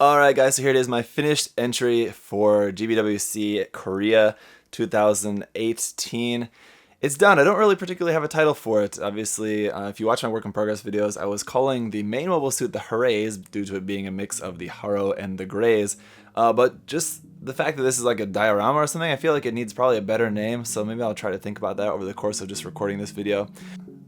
Alright guys, so here it is, my finished entry for GBWC Korea 2018. It's done. I don't really particularly have a title for it. Obviously, if you watch my work in progress videos, I was calling the main mobile suit the Haraze due to it being a mix of the Haro and the Graze. But just the fact that this is like a diorama or something, I feel like it needs probably a better name, so maybe I'll try to think about that over the course of just recording this video.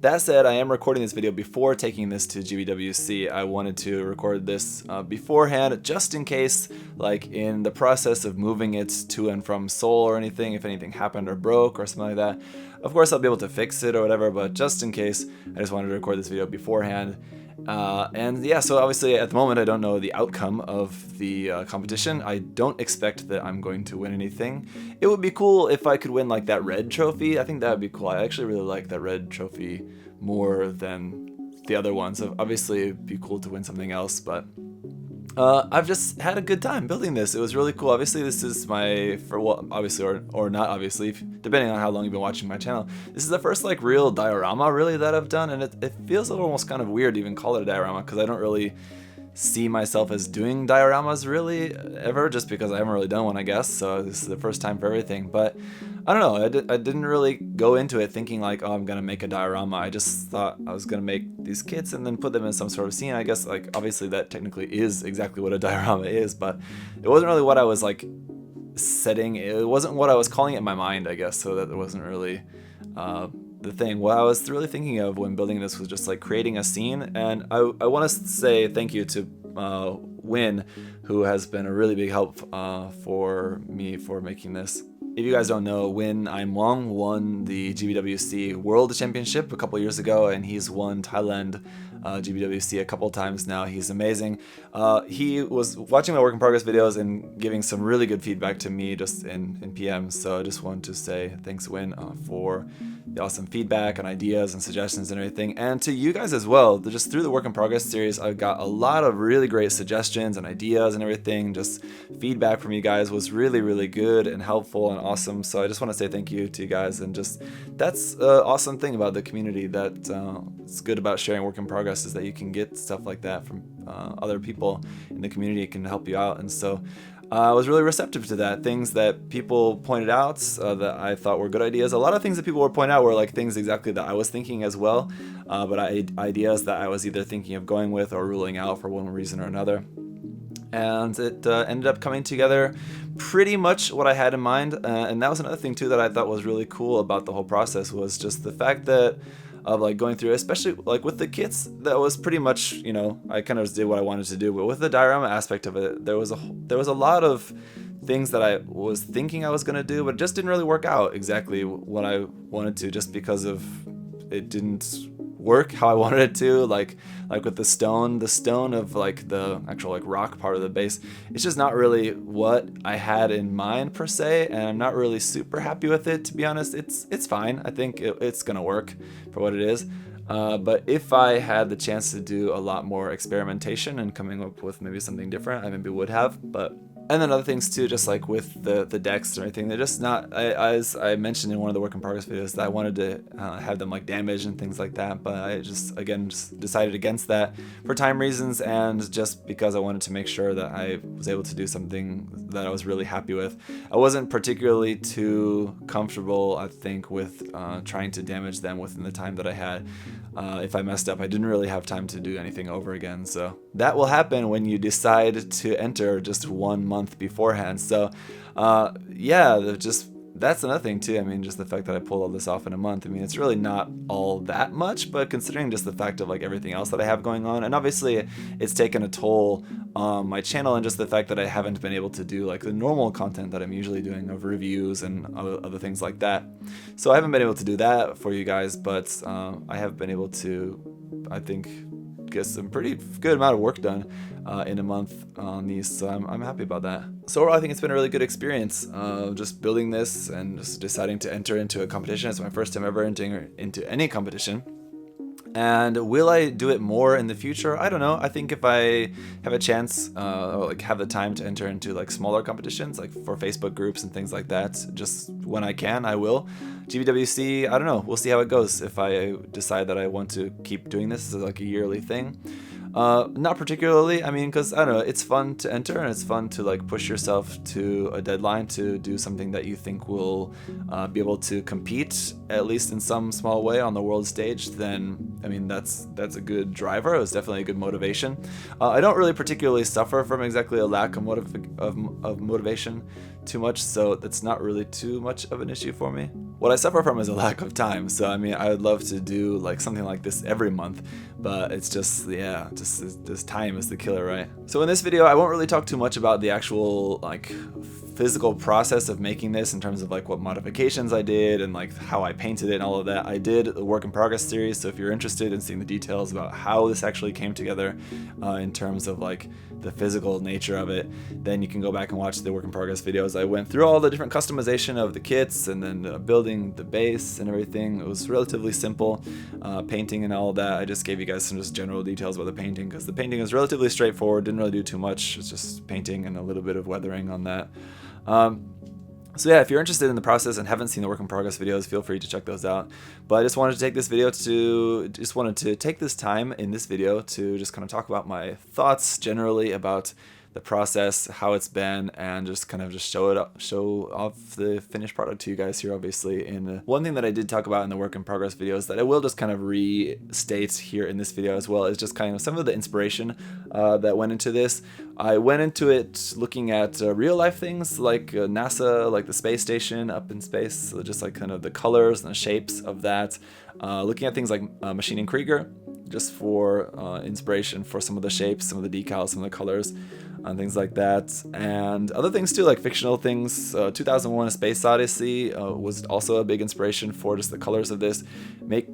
That said, I am recording this video before taking this to GBWC. I wanted to record this beforehand, just in case, like in the process of moving it to and from Seoul or anything, if anything happened or broke or something like that. Of course, I'll be able to fix it or whatever, but just in case, I just wanted to record this video beforehand. And yeah, so obviously at the moment I don't know the outcome of the competition. I don't expect that I'm going to win anything. It would be cool if I could win like that red trophy. I think that would be cool. I actually really like that red trophy more than the other ones. Obviously it'd be cool to win something else, but I've just had a good time building this. It was really cool. Obviously, this is my, obviously or not obviously, depending on how long you've been watching my channel. This is the first like real diorama really that I've done, and it feels almost kind of weird to even call it a diorama because I don't really see myself as doing dioramas really ever, just because I haven't really done one, I guess. So this is the first time for everything. But I don't know, I didn't really go into it thinking like, oh, I'm gonna make a diorama. I just thought I was gonna make these kits and then put them in some sort of scene. I guess like obviously that technically is exactly what a diorama is, but it wasn't really what I was like setting. It wasn't what I was calling it in my mind, I guess. So that it wasn't really the thing. What I was really thinking of when building this was just like creating a scene, and I want to say thank you to Win, who has been a really big help for me for making this. If you guys don't know, Win Aimwong won the GBWC World Championship a couple years ago, and he's won Thailand GBWC a couple times now. He's amazing. He was watching my work in progress videos and giving some really good feedback to me just in PMs, so I just want to say thanks, Win, for the awesome feedback and ideas and suggestions and everything, and to you guys as well. Just through the work in progress series, I got a lot of really great suggestions and ideas and everything. Just feedback from you guys was really good and helpful and awesome, so I just want to say thank you to you guys. And just that's an awesome thing about the community that it's good about sharing work in progress, is that you can get stuff like that from other people in the community. It can help you out, and so I was really receptive to that. Things that people pointed out that I thought were good ideas. A lot of things that people would point out were like things exactly that I was thinking as well, but ideas that I was either thinking of going with or ruling out for one reason or another. And it ended up coming together pretty much what I had in mind, and that was another thing too that I thought was really cool about the whole process, was just the fact that of like going through, especially like with the kits, that was pretty much, you know, I kind of just did what I wanted to do. But with the diorama aspect of it, there was a lot of things that I was thinking I was gonna do, but it just didn't really work out exactly what I wanted to, just because of it didn't work how I wanted it to. Like with the stone of like the actual like rock part of the base, it's just not really what I had in mind per se, and I'm not really super happy with it, to be honest. It's fine. I think it's gonna work for what it is. But if I had the chance to do a lot more experimentation and coming up with maybe something different, I maybe would have. But and then other things too, just like with the decks and everything, they're just not, as I mentioned in one of the work in progress videos, that I wanted to have them like damaged and things like that, but I just decided against that for time reasons, and just because I wanted to make sure that I was able to do something that I was really happy with. I wasn't particularly too comfortable, I think, with trying to damage them within the time that I had. If I messed up, I didn't really have time to do anything over again, so that will happen when you decide to enter just 1 month beforehand. So yeah, that's another thing too. I mean, just the fact that I pulled all this off in a month, I mean, it's really not all that much, but considering just the fact of like everything else that I have going on, and obviously it's taken a toll on my channel, and just the fact that I haven't been able to do like the normal content that I'm usually doing of reviews and other things like that. So I haven't been able to do that for you guys, but I have been able to, I think, get some pretty good amount of work done in a month on these, so I'm happy about that. So overall, I think it's been a really good experience just building this and just deciding to enter into a competition. It's my first time ever entering into any competition. And will I do it more in the future? I don't know. I think if I have a chance or like have the time to enter into like smaller competitions, like for Facebook groups and things like that, just when I can, I will. GBWC, I don't know. We'll see how it goes. If I decide that I want to keep doing this as like a yearly thing, Not particularly. I mean, because I don't know, it's fun to enter and it's fun to like push yourself to a deadline to do something that you think will be able to compete at least in some small way on the world stage. Then I mean, that's a good driver. It was definitely a good motivation. I don't really particularly suffer from exactly a lack of motivation too much, so that's not really too much of an issue for me. What I suffer from is a lack of time. So I mean, I would love to do like something like this every month, but it's just, yeah, just this time is the killer, right? So in this video, I won't really talk too much about the actual like physical process of making this in terms of like what modifications I did and like how I painted it and all of that. I did a work in progress series, so if you're interested in seeing the details about how this actually came together in terms of like the physical nature of it, then you can go back and watch the work in progress videos. I went through all the different customization of the kits and then building the base and everything. It was relatively simple, painting and all of that. I just gave you guys some just general details about the painting because the painting is relatively straightforward, didn't really do too much. It's just painting and a little bit of weathering on that. So yeah, if you're interested in the process and haven't seen the work in progress videos, feel free to check those out. But I just wanted to take this time in this video to just kind of talk about my thoughts generally about the process, how it's been, and just kind of just show off the finished product to you guys here, obviously. And one thing that I did talk about in the work in progress videos that I will just kind of restate here in this video as well is just kind of some of the inspiration that went into this. I went into it looking at real life things like NASA, like the space station up in space, so just like kind of the colors and the shapes of that. Looking at things like Maschinen Krieger, just for inspiration for some of the shapes, some of the decals, some of the colors, and things like that. And other things too, like fictional things. 2001 A Space Odyssey was also a big inspiration for just the colors of this.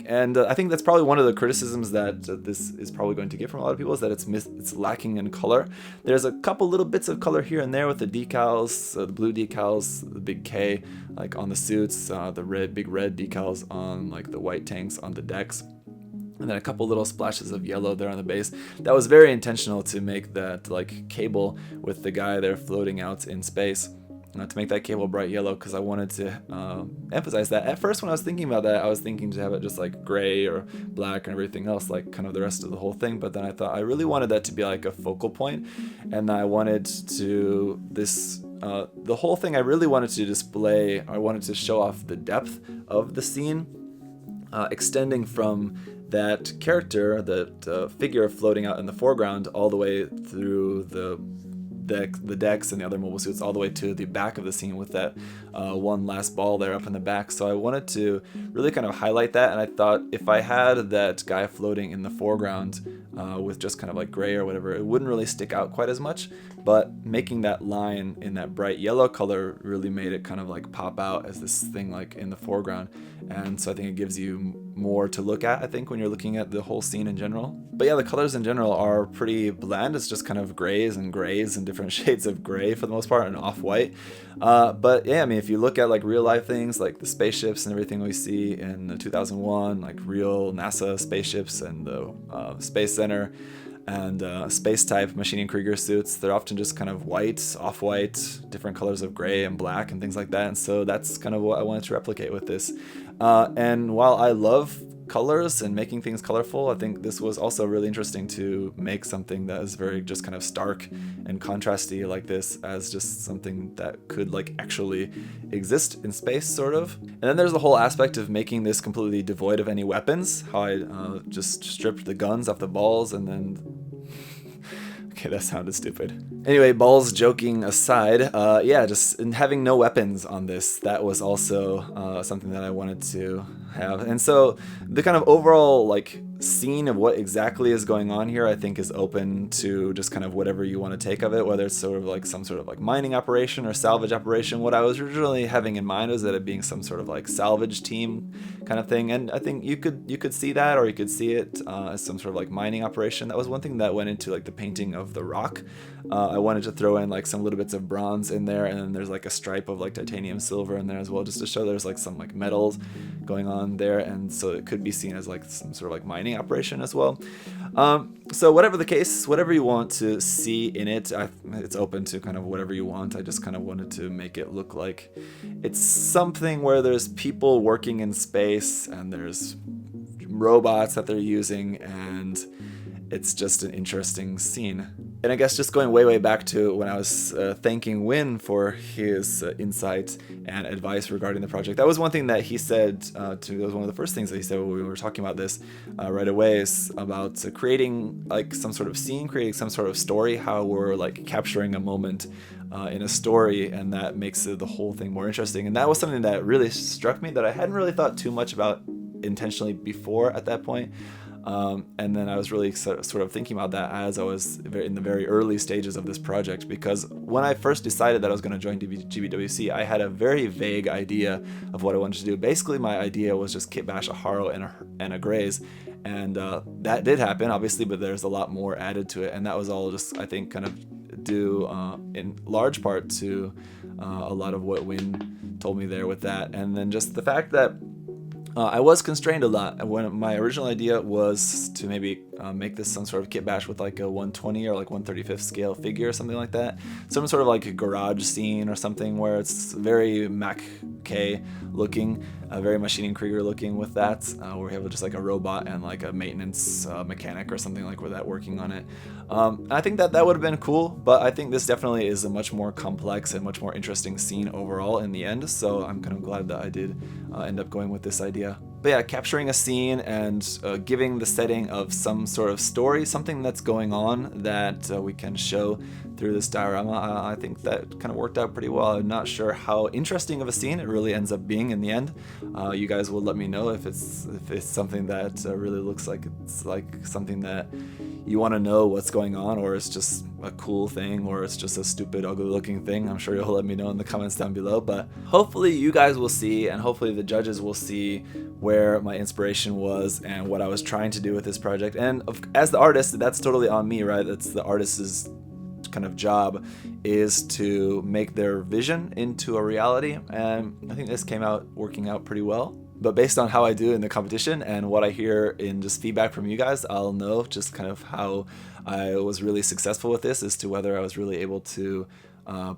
And I think that's probably one of the criticisms that this is probably going to get from a lot of people, is that it's lacking in color. There's a couple little bits of color here and there with the decals, the blue decals, the big K, like on the suits, the big red decals on like the white tanks on the decks. And then a couple little splashes of yellow there on the base. That was very intentional to make that like cable with the guy there floating out in space. To make that cable bright yellow, because I wanted to emphasize that. At first when I was thinking about that, I was thinking to have it just like gray or black and everything else, like kind of the rest of the whole thing. But then I thought I really wanted that to be like a focal point, and I wanted to the whole thing I really wanted to display, I wanted to show off the depth of the scene, extending from that character, that figure floating out in the foreground, all the way through the decks and the other mobile suits, all the way to the back of the scene with that one last ball there up in the back. So I wanted to really kind of highlight that, and I thought if I had that guy floating in the foreground with just kind of like gray or whatever, it wouldn't really stick out quite as much, but making that line in that bright yellow color really made it kind of like pop out as this thing like in the foreground. And so I think it gives you more to look at, I think, when you're looking at the whole scene in general. But yeah, the colors in general are pretty bland. It's just kind of grays and different shades of gray for the most part, and off-white. But yeah, I mean, if you look at like real life things like the spaceships and everything we see in the 2001, like real NASA spaceships and the Space Center and space type Maschinen Krieger suits, they're often just kind of white, off-white, different colors of gray and black and things like that. And so that's kind of what I wanted to replicate with this. And while I love colors and making things colorful, I think this was also really interesting to make something that is very just kind of stark and contrasty like this as just something that could like actually exist in space, sort of. And then there's the whole aspect of making this completely devoid of any weapons, how I just stripped the guns off the balls and then okay, that sounded stupid. Anyway, balls joking aside, yeah, just having no weapons on this, that was also something that I wanted to have. And so the kind of overall like scene of what exactly is going on here, I think, is open to just kind of whatever you want to take of it, whether it's sort of like some sort of like mining operation or salvage operation. What I was originally having in mind was that it being some sort of like salvage team kind of thing, and I think you could see that, or you could see it as some sort of like mining operation. That was one thing that went into like the painting of the rock. I wanted to throw in like some little bits of bronze in there, and then there's like a stripe of like titanium silver in there as well, just to show there's like some like metals going on there, and so it could be seen as like some sort of like mining operation as well. So whatever the case, whatever you want to see in it, it's open to kind of whatever you want. I just kind of wanted to make it look like it's something where there's people working in space and there's robots that they're using, and it's just an interesting scene. And I guess just going way back to when I was thanking Win for his insight and advice regarding the project, that was one thing that he said to me. That was one of the first things that he said when we were talking about this right away, is about creating like some sort of scene, creating some sort of story, how we're like capturing a moment in a story, and that makes the whole thing more interesting. And that was something that really struck me, that I hadn't really thought too much about intentionally before at that point. And then I was really sort of thinking about that as I was in the very early stages of this project, because when I first decided that I was going to join GBWC, I had a very vague idea of what I wanted to do. Basically, my idea was just kitbash a Haro and a Graze, and that did happen, obviously, but there's a lot more added to it, and that was all just, I think, kind of due in large part to a lot of what Win told me there with that, and then just the fact that I was constrained a lot. When my original idea was to maybe make this some sort of kitbash with like a 120 or like 135th scale figure or something like that. Some sort of like a garage scene or something where it's very ma.k looking, very Maschinen Krieger looking with that, where we have just like a robot and like a maintenance mechanic or something like with that working on it. I think that would have been cool, but I think this definitely is a much more complex and much more interesting scene overall in the end, so I'm kind of glad that I did end up going with this idea. But yeah, capturing a scene and giving the setting of some sort of story, something that's going on that we can show through this diorama, I think that kind of worked out pretty well. I'm not sure how interesting of a scene it really ends up being in the end. You guys will let me know if it's something that really looks like it's like something that you want to know what's going on, or it's just a cool thing, or it's just a stupid, ugly looking thing. I'm sure you'll let me know in the comments down below, but hopefully you guys will see, and hopefully the judges will see where my inspiration was and what I was trying to do with this project. And as the artist, that's totally on me, right? That's the artist's kind of job, is to make their vision into a reality, and I think this came out working out pretty well. But based on how I do in the competition and what I hear in just feedback from you guys, I'll know just kind of how I was really successful with this, as to whether I was really able to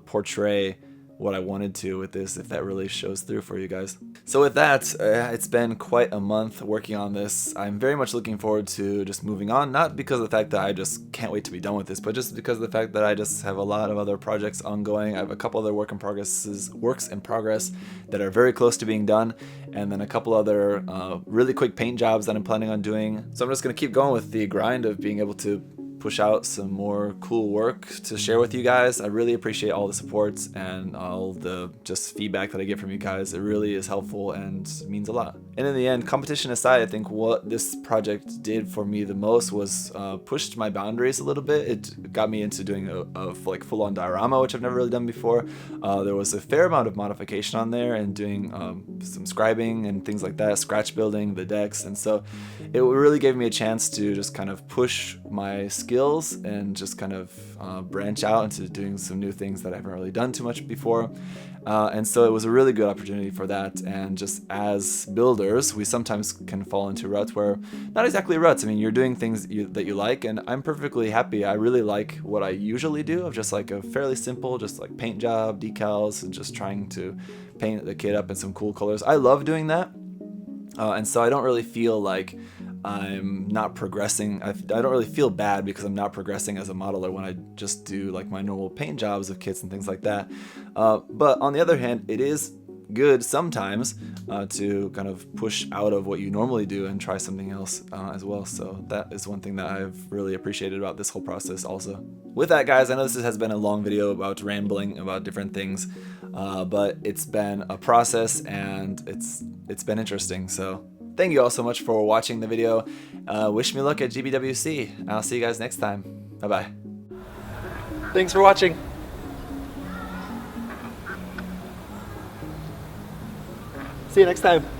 portray what I wanted to with this, if that really shows through for you guys. So with that, it's been quite a month working on this. I'm very much looking forward to just moving on, not because of the fact that I just can't wait to be done with this, but just because of the fact that I just have a lot of other projects ongoing. I have a couple other works in progress that are very close to being done, and then a couple other really quick paint jobs that I'm planning on doing. So I'm just gonna keep going with the grind of being able to push out some more cool work to share with you guys. I really appreciate all the support and all the just feedback that I get from you guys. It really is helpful and means a lot. And in the end, competition aside, I think what this project did for me the most was pushed my boundaries a little bit. It got me into doing a like full-on diorama, which I've never really done before. There was a fair amount of modification on there, and doing some scribing and things like that, scratch building the decks, and so it really gave me a chance to just kind of push my skills and just kind of branch out into doing some new things that I haven't really done too much before. And so it was a really good opportunity for that. And just as builders, we sometimes can fall into ruts where, not exactly ruts, I mean, you're doing things that you like, and I'm perfectly happy. I really like what I usually do, of just like a fairly simple, just like paint job, decals, and just trying to paint the kit up in some cool colors. I love doing that. And so I don't really feel like I'm not progressing. I don't really feel bad because I'm not progressing as a modeler when I just do like my normal paint jobs of kits and things like that. But on the other hand, it is good sometimes to kind of push out of what you normally do and try something else as well. So that is one thing that I've really appreciated about this whole process also. With that, guys, I know this has been a long video about rambling about different things, but it's been a process and it's been interesting. So thank you all so much for watching the video. Wish me luck at GBWC. I'll see you guys next time. Bye-bye. Thanks for watching. See you next time.